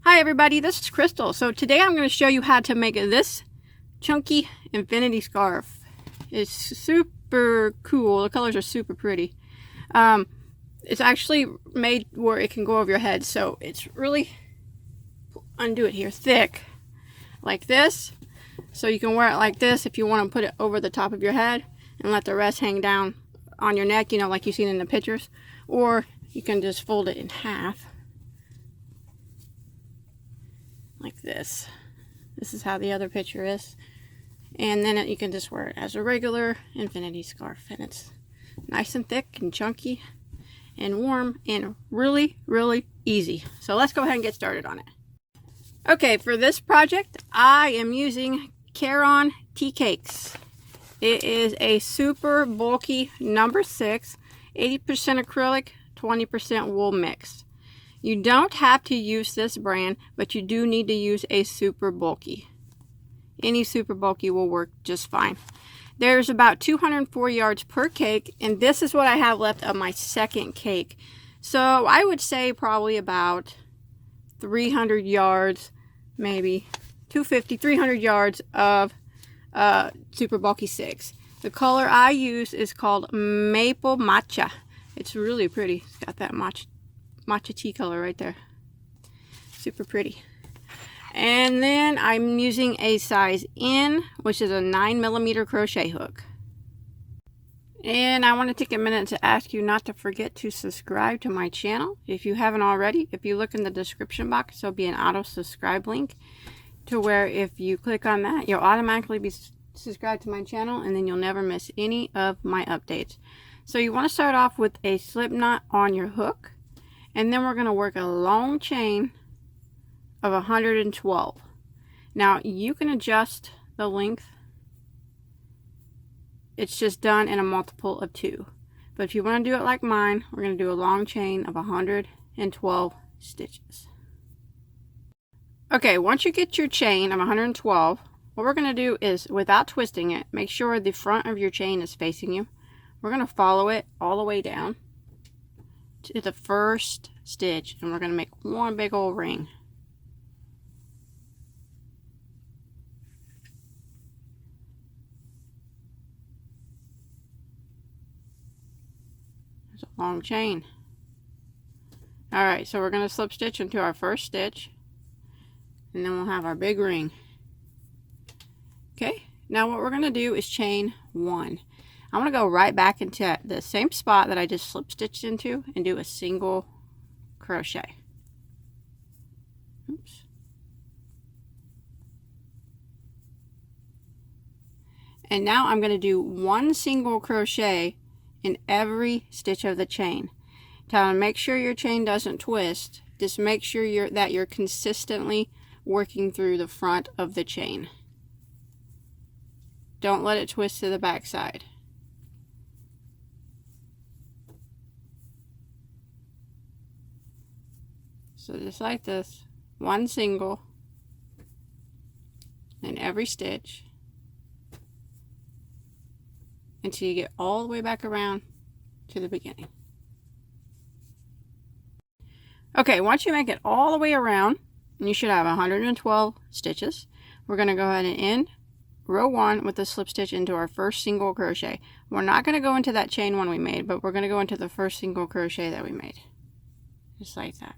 Hi everybody, this is Crystal. So today I'm going to show you how to make this chunky infinity scarf. It's super cool. The colors are super pretty. It's actually made where it can go over your head, so it's really, undo it here, thick like this. So you can wear it like this if you want to put it over the top of your head and let the rest hang down on your neck, you know, like you've seen in the pictures. Or you can just fold it in half like this. This is how the other picture is. And then you can just wear it as a regular infinity scarf, and it's nice and thick and chunky and warm and really easy. So let's go ahead and get started on it. Okay, for this project I am using Caron tea cakes. It is a super bulky number 6, 80% acrylic, 20% wool mix. You don't have to use this brand, but you do need to use a super bulky. Any super bulky will work just fine. There's about 204 yards per cake, and this is what I have left of my second cake. So I would say probably about 300 yards, maybe 250, 300 yards of super bulky 6. The color I use is called Maple Matcha. It's really pretty. It's got that matcha tea color right there. Super pretty. And then I'm using a size N, which is a 9mm crochet hook. And I want to take a minute to ask you not to forget to subscribe to my channel if you haven't already. If you look in the description box, there'll be an auto subscribe link to where if you click on that, you'll automatically be subscribed to my channel, and then you'll never miss any of my updates. So you want to start off with a slip knot on your hook, and then we're going to work a long chain of 112. Now you can adjust the length. It's just done in a multiple of 2. But if you want to do it like mine, we're going to do a long chain of 112 stitches. Okay, once you get your chain of 112, what we're going to do is, without twisting it, make sure the front of your chain is facing you. We're going to follow it all the way down to the first stitch, and we're going to make one big old ring. There's a long chain. Alright, so we're going to slip stitch into our first stitch, and then we'll have our big ring. Okay, now what we're going to do is chain 1. I'm going to go right back into the same spot that I just slip stitched into and do a single crochet. Oops. And now I'm going to do one single crochet in every stitch of the chain. To make sure your chain doesn't twist, just make sure you're consistently working through the front of the chain. Don't let it twist to the back side. So just like this, one single in every stitch until you get all the way back around to the beginning. Okay, once you make it all the way around, you should have 112 stitches. We're going to go ahead and end row 1 with a slip stitch into our first single crochet. We're not going to go into that chain one we made, but we're going to go into the first single crochet that we made. Just like that.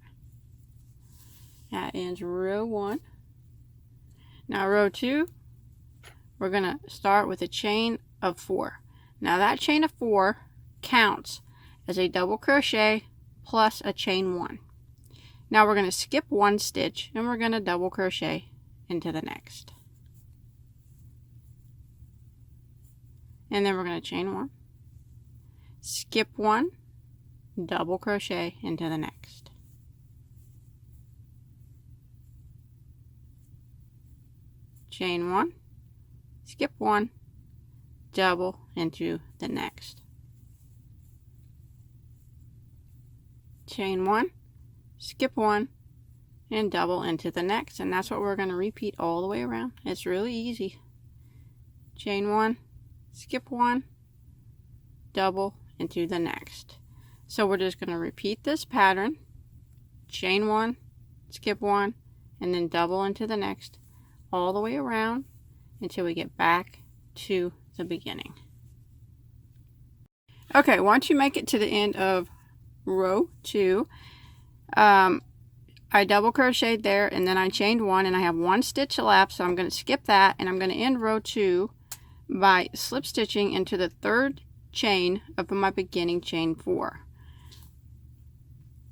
That ends row 1. Now row 2, we're going to start with a chain of 4. Now that chain of 4 counts as a double crochet plus a chain 1. Now we're going to skip one stitch and we're going to double crochet into the next. And then we're going to chain 1, skip 1, double crochet into the next. Chain 1, skip 1, double into the next. Chain 1, skip 1, and double into the next. And that's what we're going to repeat all the way around. It's really easy. Chain 1, skip 1, double into the next. So we're just going to repeat this pattern. Chain 1, skip 1, and then double into the next all the way around until we get back to the beginning. Okay, once you make it to the end of row 2, I double crocheted there, and then I chained 1, and I have 1 stitch left, so I'm going to skip that, and I'm going to end row 2 by slip stitching into the 3rd chain of my beginning chain 4.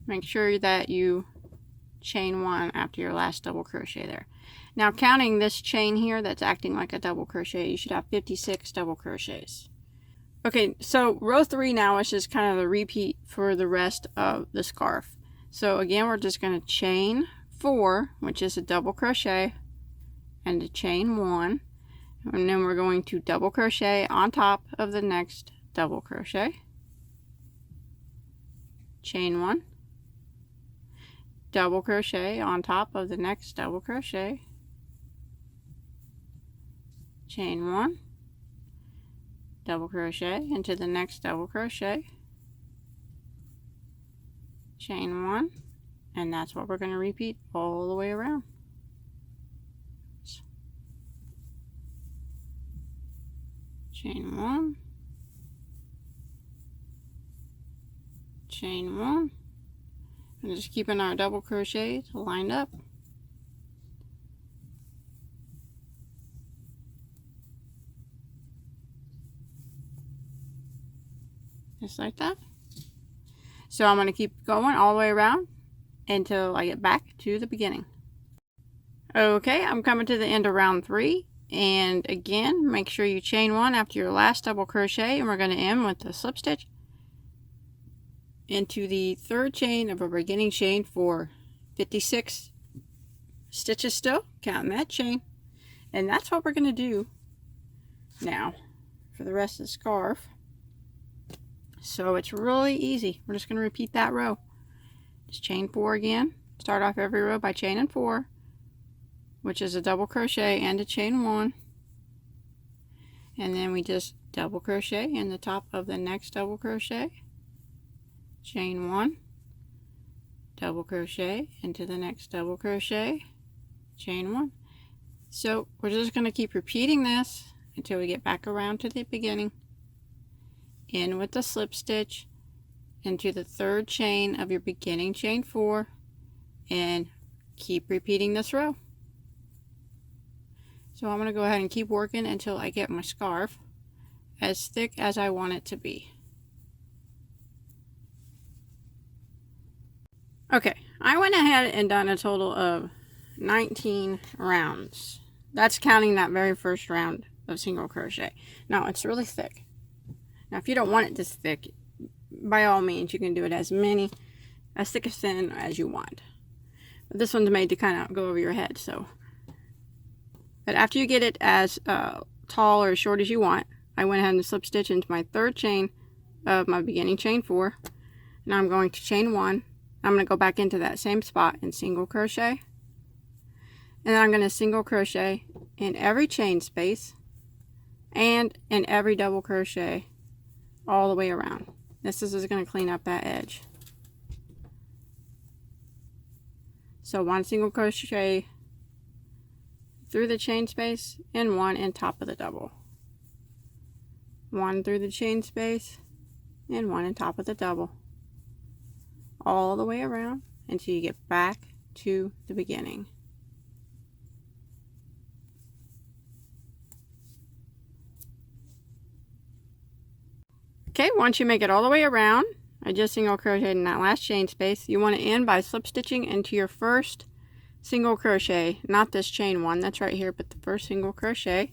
Make sure that you chain 1 after your last double crochet there. Now, counting this chain here that's acting like a double crochet, you should have 56 double crochets. Okay, so row 3 now is just kind of the repeat for the rest of the scarf. So again, we're just going to chain 4, which is a double crochet, and a chain 1, and then we're going to double crochet on top of the next double crochet, chain 1, double crochet on top of the next double crochet, chain 1, double crochet into the next double crochet, chain 1, and that's what we're going to repeat all the way around. Chain 1, chain 1, and just keeping our double crochets lined up. Just like that. So I'm going to keep going all the way around until I get back to the beginning. Okay, I'm coming to the end of round 3, and again, make sure you chain 1 after your last double crochet, and we're going to end with a slip stitch into the 3rd chain of a beginning chain for 56 stitches still, counting that chain. And that's what we're going to do now for the rest of the scarf. So it's really easy. We're just going to repeat that row. Just chain 4 again. Start off every row by chaining 4, which is a double crochet and a chain 1. And then we just double crochet in the top of the next double crochet, chain 1, double crochet into the next double crochet, chain 1. So we're just going to keep repeating this until we get back around to the beginning. In with the slip stitch into the 3rd chain of your beginning chain 4, and keep repeating this row. So I'm going to go ahead and keep working until I get my scarf as thick as I want it to be. Okay, I went ahead and done a total of 19 rounds. That's counting that very first round of single crochet. Now it's really thick. Now if you don't want it this thick, by all means you can do it as thick or thin as you want. But this one's made to kind of go over your head, so. But after you get it as tall or short as you want, I went ahead and slip stitch into my 3rd chain of my beginning chain 4. Now I'm going to chain 1. I'm going to go back into that same spot and single crochet. And then I'm going to single crochet in every chain space and in every double crochet all the way around. This is going to clean up that edge. So 1 single crochet through the chain space and 1 in top of the double. 1 through the chain space and 1 in top of the double. All the way around until you get back to the beginning. Okay, once you make it all the way around, I just single crocheted in that last chain space. You want to end by slip stitching into your first single crochet, not this chain 1 that's right here, but the first single crochet,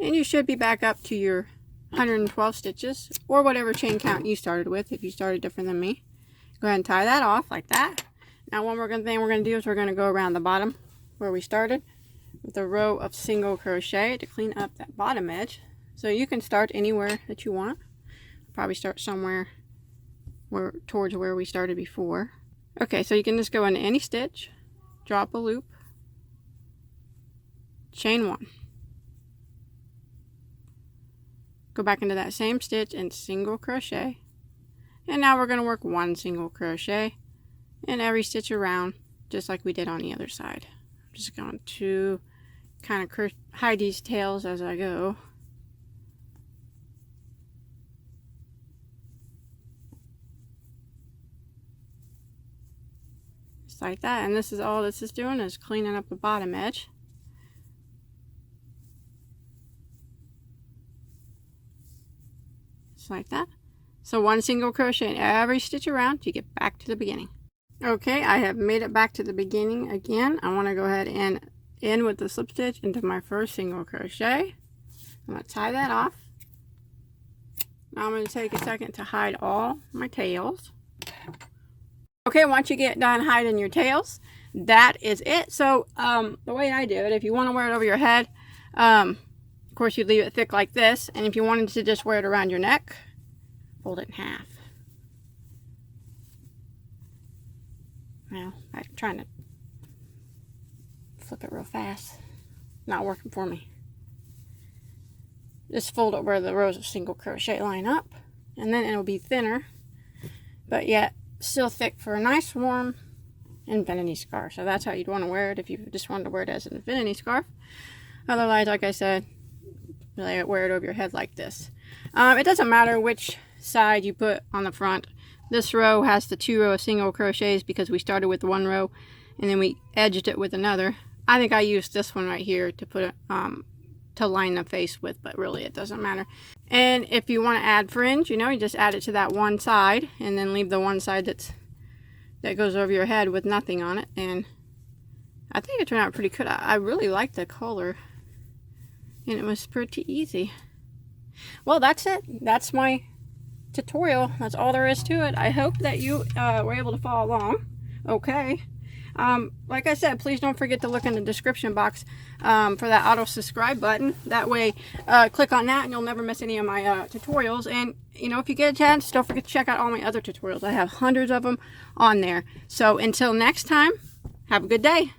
and you should be back up to your 112 stitches or whatever chain count you started with. If you started different than me, go ahead and tie that off like that. Now one thing we're going to do is we're going to go around the bottom where we started with a row of single crochet to clean up that bottom edge. So you can start anywhere that you want. Probably start somewhere towards where we started before. Okay, so you can just go into any stitch, drop a loop, chain 1, go back into that same stitch and single crochet, and now we're going to work 1 single crochet in every stitch around, just like we did on the other side. just going to kind of hide these tails as I go. Just like that. And this is all this is doing, is cleaning up the bottom edge. Just like that. So one single crochet in every stitch around to get back to the beginning. Okay, I have made it back to the beginning again. I want to go ahead and end with the slip stitch into my first single crochet. I'm going to tie that off. Now I'm going to take a second to hide all my tails. Okay, once you get done hiding your tails, that is it. So the way I do it, if you want to wear it over your head, of course you leave it thick like this, and if you wanted to just wear it around your neck, fold it in half. Well, I'm trying to flip it real fast. Not working for me. Just fold it where the rows of single crochet line up, and then it'll be thinner, but yet still thick for a nice warm infinity scarf. So that's how you'd want to wear it if you just wanted to wear it as an infinity scarf. Otherwise, like I said, wear it over your head like this. It doesn't matter which side you put on the front. This row has the 2 row of single crochets because we started with 1 row and then we edged it with another. I think I used this one right here to put it to line the face with, but really it doesn't matter. And if you want to add fringe, you know, you just add it to that one side and then leave the one side that goes over your head with nothing on it. And I think it turned out pretty good. I really liked the color, and it was pretty easy. Well, that's it. That's my tutorial. That's all there is to it. I hope that you were able to follow along. Okay. Like I said, please don't forget to look in the description box for that auto subscribe button. That way, click on that and you'll never miss any of my tutorials. And, you know, if you get a chance, don't forget to check out all my other tutorials. I have hundreds of them on there. So until next time, have a good day.